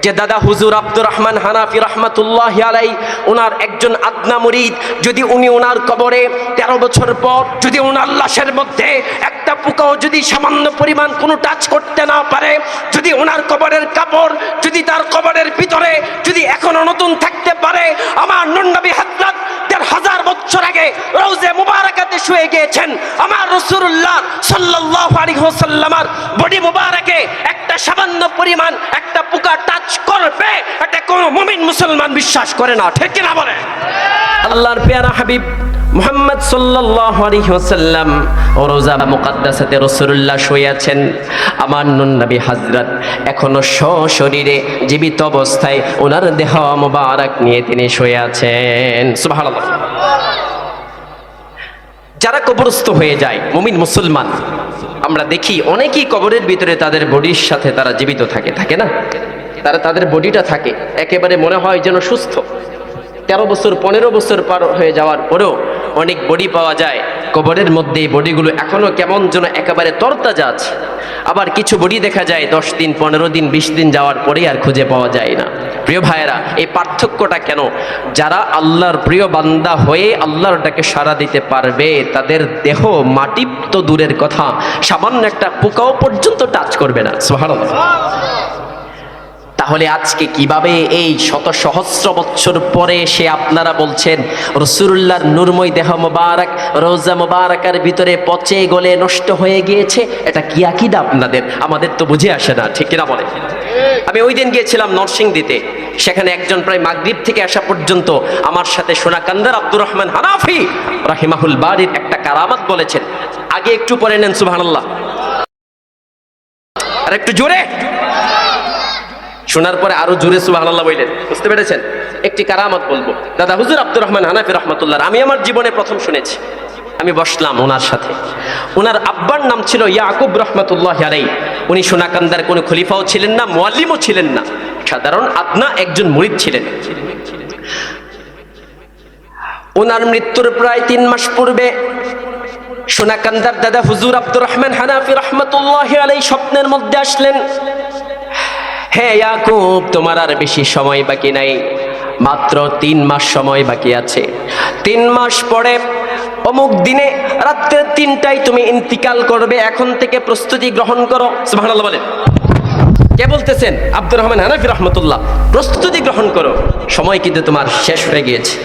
যে দাদা হুজুর আব্দুর রহমান হানাফি রহমাতুল্লাহি আলাইহি ওনার একজন আদনা মুরিদ, যদি উনি ওনার কবরে 13 বছর পর যদি ওনার লাশের মধ্যে একটা পোকাও যদি সামান্য পরিমাণ কোনো টাচ করতে না পারে, যদি ওনার কবরের কাপড় যদি তার কবরের ভিতরে যদি এখনো নতুন থাকতে পারে, আমার নূর নবী হযরত 1000 বছর আগে রওজে মুবারাকাতে শুয়ে গিয়েছেন, আমার রাসূলুল্লাহ সাল্লাল্লাহু আলাইহি ওয়াসাল্লামের বডি মুবারাকে একটা সামান্য পরিমাণ একটা পোকা টাচ করবে এটা কোন মুমিন মুসলমান বিশ্বাস করে না, ঠিক কি না বলে? আল্লাহর পেয়ারা হাবিব মুহাম্মদ সাল্লাল্লাহু আলাইহি ওয়াসাল্লাম রওজা মুকদ্দাসাতে রাসূলুল্লাহ শুয়ে আছেন, আমার নূর নবী হযরত এখনো সশরীরে জীবিত অবস্থায় ওনার দেহ মুবারক নিয়ে তিনি শুয়ে আছেন। সুবহানাল্লাহ। যারা কবরস্থ হয়ে যায় মুমিন মুসলমান, আমরা দেখি অনেকেই কবরের ভিতরে তাদের বডির সাথে তারা জীবিত থাকে, থাকে না? তাদের বডিটা থাকে একেবারে মনে হয় যেন সুস্থ। 13 বছর 15 বছর পার হয়ে যাওয়ার পরেও অনেক বডি পাওয়া যায় কবরের মধ্যে, এই বডিগুলো এখনো কেমন যেন একেবারে তরতাজা আছে। আবার কিছু বডি দেখা যায় 10 দিন 15 দিন 20 দিন যাওয়ার পরেই আর খুঁজে পাওয়া যায় না। প্রিয় ভাইয়েরা, এই পার্থক্যটা কেন? যারা আল্লাহর প্রিয় বান্দা হয়ে আল্লাহর ডাকে সাড়া দিতে পারবে তাদের দেহ মাটি তো দূরের কথা, সামান্য একটা পোকাও পর্যন্ত টাচ করবে না। সুবহানাল্লাহ। তাহলে আজকে কিভাবে এই শত সহস্র বছর পরে এসে আপনারা বলছেন রাসূলুল্লাহর নূরময় দেহ মোবারক রওজা মোবারকের ভিতরে পচে গলে নষ্ট হয়ে গিয়েছে? এটা কি আকীদা আপনাদের? আমাদের তো বুঝে আসে না, ঠিক কিনা বলে? আমি ওই দিন গিয়েছিলাম নরসিংদীতে, সেখানে একজন প্রায় মাগরিব থেকে আসা পর্যন্ত আমার সাথে সোনাকান্দার আব্দুর রহমান হানাফি রাহিমাহুল বারির একটা কারামাত বলেছেন। আগে একটু পরে নেন সুবহানাল্লাহ, আর একটু জোরে শোনার পরে আরো জোরে সুবহানাল্লাহ বললেন। বুঝতে পেরেছেন? একটি কারামত বলবো। দাদা হুজুর আব্দুর রহমান হানাফি রহমাতুল্লাহ আমি আমার জীবনে প্রথম শুনেছি। আমি বসলাম ওনার সাথে। ওনার আব্বার নাম ছিল ইয়াকুব রহমাতুল্লাহ আলাইহি। উনি সোনাকান্দার কোনো খলিফাও ছিলেন না, মুআল্লিমও ছিলেন না, সাধারণ আদনা একজন মুরিদ ছিলেন। ওনার মৃত্যুর প্রায় 3 মাস পূর্বে সোনাকান্দার দাদা হুজুর আব্দুর রহমান হানাফি রহমাতুল্লাহ আলাইহি স্বপ্নের মধ্যে আসলেন। হে ইয়াকুব, তোমার আর বেশি সময় বাকি নাই, মাত্র 3 মাস সময় বাকি আছে। 3 মাস পরে অমুক দিনে রাত্রে 3টায় তুমি ইন্তিকাল করবে, এখন থেকে প্রস্তুতি গ্রহণ করো। সুবহানাল্লাহ বলেন। কে বলতেছেন? আব্দুর রহমান হানাফি রহমাতুল্লাহ। প্রস্তুতি গ্রহণ করো, সময় কিন্তু তোমার শেষ হয়ে গিয়েছে,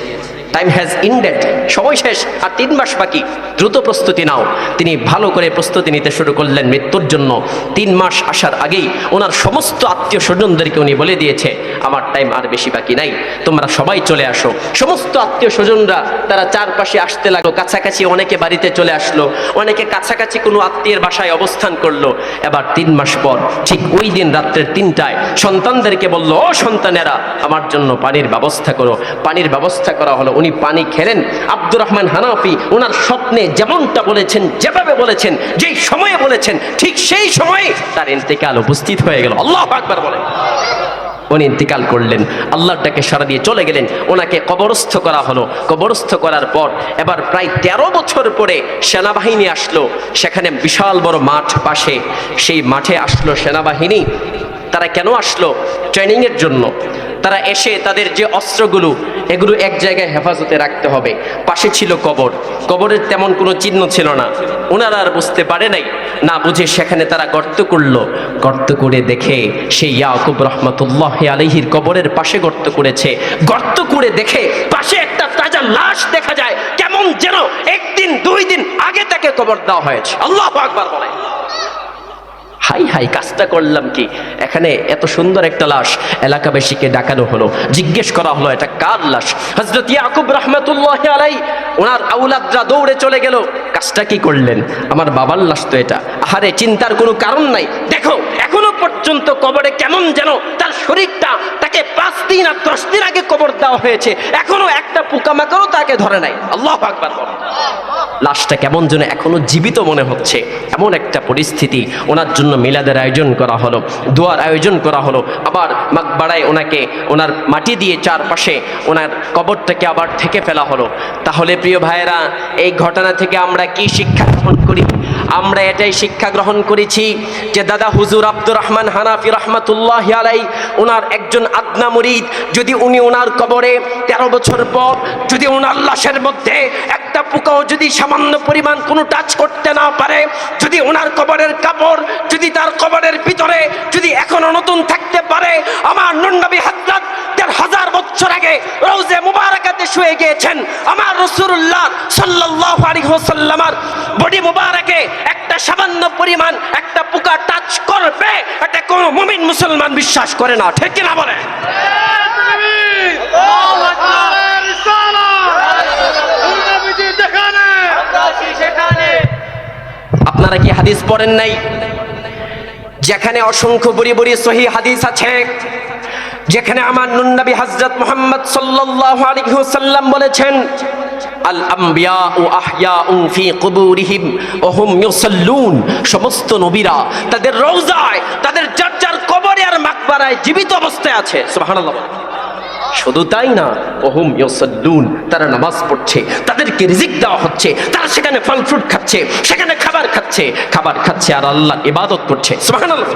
টাইম হ্যাজ এন্ডেড, সময় শেষ, আর 3 মাস বাকি, দ্রুত প্রস্তুতি নাও। তিনি ভালো করে প্রস্তুতি নিতে শুরু করলেন মৃত্যুর জন্য। 3 মাস আসার আগেই ওনার সমস্ত আত্মীয় স্বজনদেরকে উনি বলে দিয়েছে আমার টাইম আর বেশি বাকি নাই, তোমরা সবাই চলে আসো। সমস্ত আত্মীয় স্বজনরা তারা চারপাশে আসতে লাগলো, কাছাকাছি অনেকে বাড়িতে চলে আসলো, অনেকে কাছাকাছি কোনো আত্মীয়ের বাসায় অবস্থান করলো। এবার 3 মাস পর ঠিক ওই দিন রাত্রের 3টায় সন্তানদেরকে বললো, ও সন্তানেরা আমার জন্য পানির ব্যবস্থা করো। পানির ব্যবস্থা করা হলো। উনি পানি খেলেন। আব্দুর রহমান হানাফি ওনার স্বপ্নে যেমনটা বলেছেন, যেভাবে বলেছেন, যেই সময়ে বলেছেন, ঠিক সেই সময়ে তার ইন্তেকাল উপস্থিত হয়ে গেল। আল্লাহু আকবার বলেন। উনি ইন্তেকাল করলেন, আল্লাহর ডাকে সাড়া দিয়ে চলে গেলেন। ওনাকে কবরস্থ করা হলো। কবরস্থ করার পর এবার প্রায় 13 বছর পরে সেনাবাহিনী আসলো। সেখানে বিশাল বড় মাঠ পাশে, সেই মাঠে আসলো সেনাবাহিনী। তারা কেন আসলো? ট্রেনিং এর জন্য। তারা এসে তাদের যে অস্ত্রগুলো এগুলো এক জায়গায় হেফাজতে রাখতে হবে। পাশে ছিল কবর, কবরের তেমন কোনো চিহ্ন ছিল না। ওনারা আর বুঝতে পারে নাই, না বুঝে সেখানে তারা গর্ত করলো। গর্ত করে দেখে সেই ইয়াকুব রহমাতুল্লাহ আলাইহির কবরের পাশে গর্ত করেছে। গর্ত করে দেখে পাশে একটা তাজা লাশ দেখা যায়, কেমন যেন 1 দিন 2 দিন আগে তাকে কবর দেওয়া হয়েছে। আল্লাহু আকবার বলে। হাই হাই, কাজটা করলাম কি? এখানে এত সুন্দর একটা লাশ। এলাকাবাসীকে ডাকানো হলো, জিজ্ঞেস করা হলো এটা কার লাশ? হযরত ইয়াকুব রাহমাতুল্লাহি আলাইহি ওনার আওলাদরা দৌড়ে চলে গেল, কাজটা কি করলেন? আমার বাবার লাশ তো এটা। আহারে, চিন্তার কোনো কারণ নাই। দেখো এখনো পর্যন্ত কবরে কেমন যেন তার শরীরটা, তাকে 5 দিন আর 10 দিন আগে কবর দেওয়া হয়েছে, এখনো একটা পোকামাকড়ও তাকে ধরে নাই। আল্লাহু আকবার। লাশটা কেমন যেন এখনো জীবিত মনে হচ্ছে। এমন একটা পরিস্থিতি। ওনার জন্য মিলাদের আয়োজন করা হলো, দোয়ার আয়োজন করা হলো। আবার মাকবারায় ওনাকে ওনার মাটি দিয়ে চারপাশে ওনার কবরটাকে আবার ঢেকে ফেলা হলো। তাহলে প্রিয় ভাইয়েরা, এই ঘটনা থেকে আমরা কি শিক্ষা গ্রহণ করি? আমরা এটাই শিক্ষা গ্রহণ করেছি যে দাদা হুজুর আব্দুর রহমান হানাফি রহমাতুল্লাহি আলাইহি ওনার একজন আদনা মুরিদ, যদি উনি ওনার কবরে 13 বছর পর যদি ওনার লাশের মধ্যে একটা পোকাও যদি সামান্য পরিমাণ কোনো টাচ করতে না পারে, যদি ওনার কবরের কাপড় যদি তার কবরের ভিতরে যদি এখনো নতুন থাকতে পারে, আমার নবী হযরত 1000 বছর আগে রওজে মুবারাকাতে শুয়ে গিয়েছেন, আমার রাসূলুল্লাহ সাল্লাল্লাহু আলাইহি ওয়াসাল্লামের বডি মুবারাকে একটা সামান্য পরিমাণ একটা পোকা টাচ করবে, এটা কোন মুমিন মুসলমান বিশ্বাস করে না, ঠিক কি না বলে? আল্লাহু আকবার। আপনারা কি হাদিস পড়েন নাই? যেখানে অসংখ্য বড়ি বড়ি সহিহ হাদিস আছে, যেখানে আমার নবী হযরত মুহাম্মদ সাল্লাল্লাহু আলাইহি ওয়াসাল্লাম বলেছেন, আল আমবিয়াউ আহইয়াউ ফি কুবুরিহিম ওয়া হুম ইউসাল্লুন, সমস্ত নবীরা তাদের রওজায় তাদের যার যার কবরে আর মাকবারায় জীবিত অবস্থায় আছে। সুবহানাল্লাহ। শুধু তাই না, ওহুম ইউসাল্লুন, তারা নামাজ পড়ছে, তাদেরকে রিজিক দেওয়া হচ্ছে, তারা সেখানে ফল ফ্রুট খাচ্ছে, সেখানে খাবার খাচ্ছে আর আল্লাহর ইবাদত করছে। সুবহানাল্লাহ।